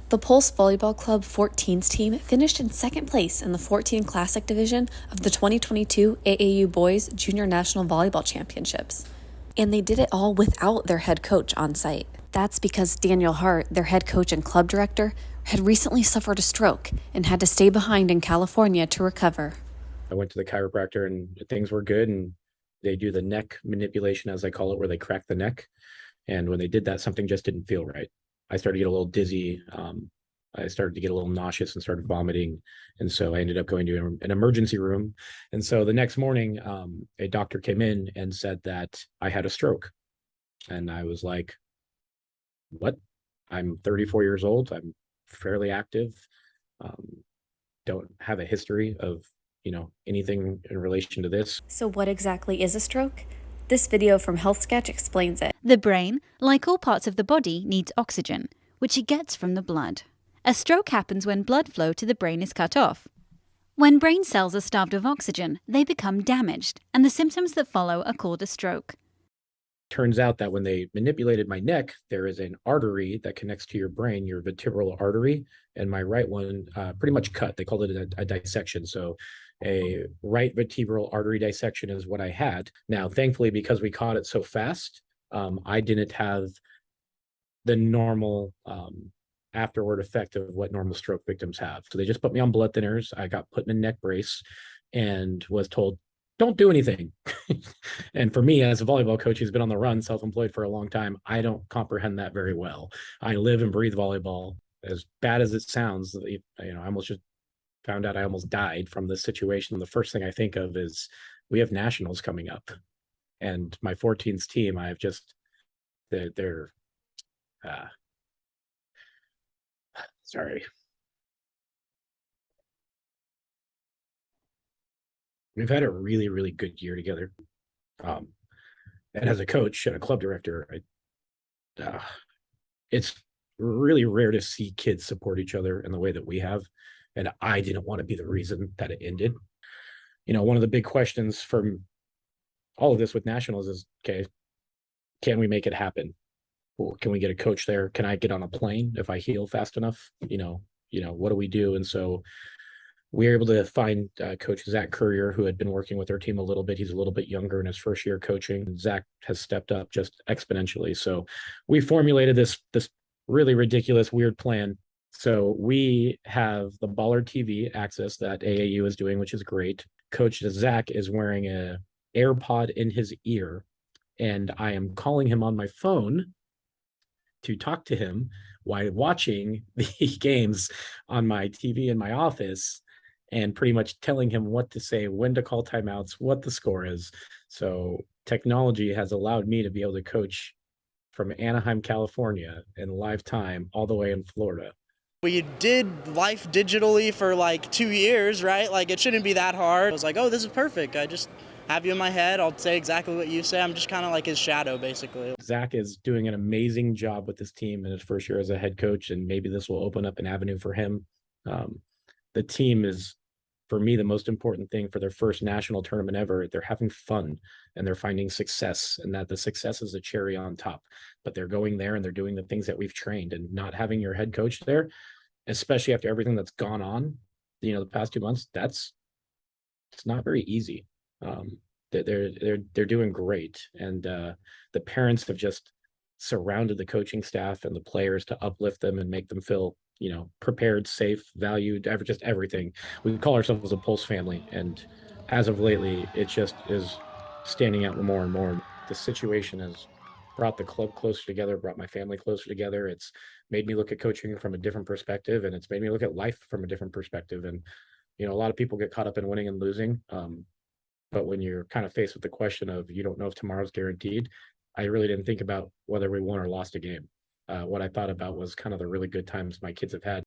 The Pulse Volleyball Club 14s team finished in second place in the 14 Classic Division of the 2022 AAU Boys Junior National Volleyball Championships. And they did it all without their head coach on site. That's because Daniel Hart, their head coach and club director, had recently suffered a stroke and had to stay behind in California to recover. I went to the chiropractor and things were good, and they do the neck manipulation, as I call it, where they crack the neck. And when they did that, something just didn't feel right. I started to get a little dizzy. I started to get a little nauseous and started vomiting. And so I ended up going to an emergency room. And so the next morning, a doctor came in and said that I had a stroke. And I was like, what? I'm 34 years old. I'm fairly active. Don't have a history of, anything in relation to this. So what exactly is a stroke? This video from Health Sketch explains it. The brain, like all parts of the body, needs oxygen, which it gets from the blood. A stroke happens when blood flow to the brain is cut off. When brain cells are starved of oxygen, they become damaged, and the symptoms that follow are called a stroke. Turns out that when they manipulated my neck, there is an artery that connects to your brain, your vertebral artery, and my right one pretty much cut. They called it a dissection. So a right vertebral artery dissection is what I had. Now, thankfully, because we caught it so fast, I didn't have the normal afterward effect of what normal stroke victims have. So they just put me on blood thinners. I got put in a neck brace and was told, don't do anything. And for me, as a volleyball coach who's been on the run, self-employed for a long time, I don't comprehend that very well. I live and breathe volleyball. As bad as it sounds, I almost just found out I almost died from this situation. The first thing I think of is we have nationals coming up, and my 14s team, I've just, they're sorry. We've had a really, really good year together. And as a coach and a club director, it's really rare to see kids support each other in the way that we have. And I didn't want to be the reason that it ended. One of the big questions from all of this with nationals is, okay, can we make it happen? Well, can we get a coach there? Can I get on a plane if I heal fast enough? What do we do? And so we were able to find Coach Zach Courier, who had been working with our team a little bit. He's a little bit younger in his first year coaching. Zach has stepped up just exponentially. So we formulated this really ridiculous, weird plan. So we have the Baller TV access that AAU is doing, which is great. Coach Zach is wearing a AirPod in his ear, and I am calling him on my phone to talk to him while watching the games on my TV in my office, and pretty much telling him what to say, when to call timeouts, what the score is. So technology has allowed me to be able to coach from Anaheim, California in live time all the way in Florida. We did life digitally for like 2 years, right? Like, it shouldn't be that hard. I was like, oh, this is perfect. I just have you in my head. I'll say exactly what you say. I'm just kind of like his shadow, basically. Zach is doing an amazing job with this team in his first year as a head coach, and maybe this will open up an avenue for him. The team is, for me, the most important thing for their first national tournament ever. They're having fun and they're finding success, and that the success is a cherry on top. But they're going there and they're doing the things that we've trained, and not having your head coach there, especially after everything that's gone on, the past 2 months, it's not very easy. They're doing great, and the parents have just surrounded the coaching staff and the players to uplift them and make them feel prepared, safe, valued, just everything. We call ourselves a Pulse family, and as of lately, it just is standing out more and more. The situation has brought the club closer together, brought my family closer together. It's made me look at coaching from a different perspective, and it's made me look at life from a different perspective. And a lot of people get caught up in winning and losing, but when you're kind of faced with the question of you don't know if tomorrow's guaranteed, I really didn't think about whether we won or lost a game. What I thought about was kind of the really good times my kids have had.